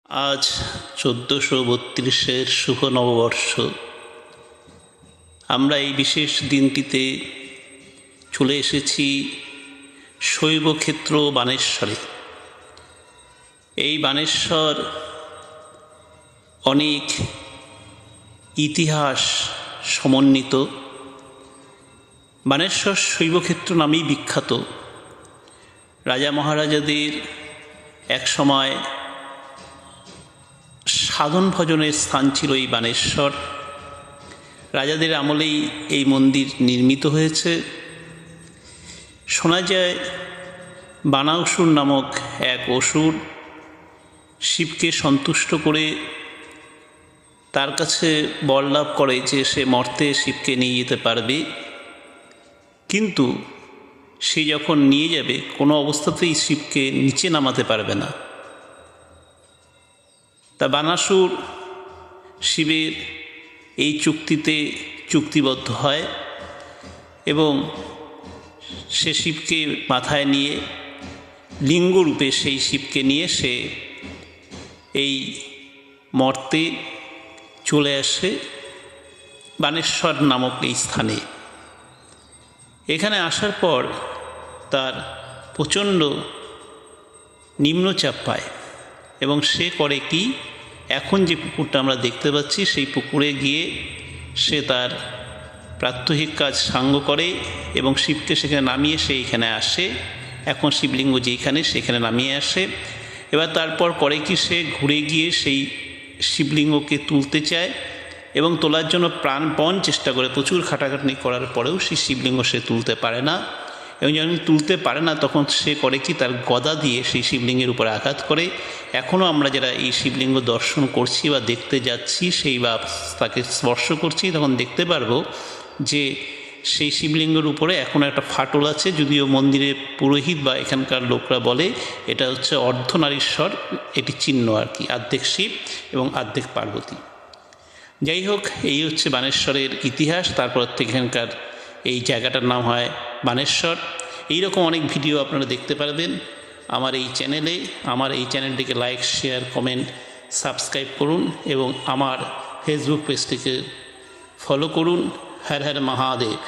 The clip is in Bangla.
আজ 1432 শুভ নববর্ষ। আমরা এই বিশেষ দিনটিতে চলে এসেছি শৈবক্ষেত্র বানেশ্বরে। এই বানেশ্বর অনেক ইতিহাস সমন্বিত। বানেশ্বর শৈবক্ষেত্র নামেই বিখ্যাত। রাজা মহারাজাদের এক সময় সাধন ভজনের স্থান ছিল এই বানেশ্বর। রাজাদের আমলেই এই মন্দির নির্মিত হয়েছে। শোনা যায় বানাসুর নামক এক অসুর শিবকে সন্তুষ্ট করে তার কাছে বর লাভ করে যে সে মর্তে শিবকে নিয়ে যেতে পারবে, কিন্তু সে যখন নিয়ে যাবে কোনো অবস্থাতেই শিবকে নিচে নামাতে পারবে না। তা বানাসুর শিবের এই চুক্তিতে চুক্তিবদ্ধ হয় এবং সে শিবকে মাথায় নিয়ে লিঙ্গরূপে সেই শিবকে নিয়ে সে এই মর্তে চলে আসে বানেশ্বর নামক এই স্থানে। এখানে আসার পর তার প্রচণ্ড নিম্নচাপ পায় এবং সে করে কি, এখন যে পুকুরটা আমরা দেখতে পাচ্ছি সেই পুকুরে গিয়ে সে তার প্রাত্যহিক কাজ সাঙ্গ করে এবং শিবকে সেখানে নামিয়ে সে এখানে আসে। এখন শিবলিঙ্গ যেখানে সেখানে নামিয়ে আসে। এবার তারপর করে কি, সে ঘুরে গিয়ে সেই শিবলিঙ্গকে তুলতে চায় এবং তোলার জন্য প্রাণপণ চেষ্টা করে। প্রচুর খাটাখাটনি করার পরেও সেই শিবলিঙ্গ সে তুলতে পারে না এবং যখন তুলতে পারে না তখন সে করে কি, তার গদা দিয়ে সেই শিবলিঙ্গের উপরে আঘাত করে। এখনও আমরা যারা এই শিবলিঙ্গ দর্শন করছি বা দেখতে যাচ্ছি, সেই বা তাকে স্পর্শ করছি, তখন দেখতে পারবো যে সেই শিবলিঙ্গের উপরে এখনও একটা ফাটল আছে। যদিও মন্দিরের পুরোহিত বা এখানকার লোকরা বলে এটা হচ্ছে অর্ধনারীশ্বর, এটি চিহ্ন আর কি, অর্ধেক শিব এবং অর্ধেক পার্বতী। যাই হোক, এই হচ্ছে বানেশ্বরের ইতিহাস। তারপর থেকে এখানকার এই জায়গাটার নাম হয় বানেশ্বর। এইরকম অনেক ভিডিও আপনারা দেখতে পারবেন আমার এই চ্যানেলে। আমার এই চ্যানেলটিকে লাইক, শেয়ার, কমেন্ট, সাবস্ক্রাইব করুন এবং আমার ফেসবুক পেজটিকে ফলো করুন। হর হর মহাদেব।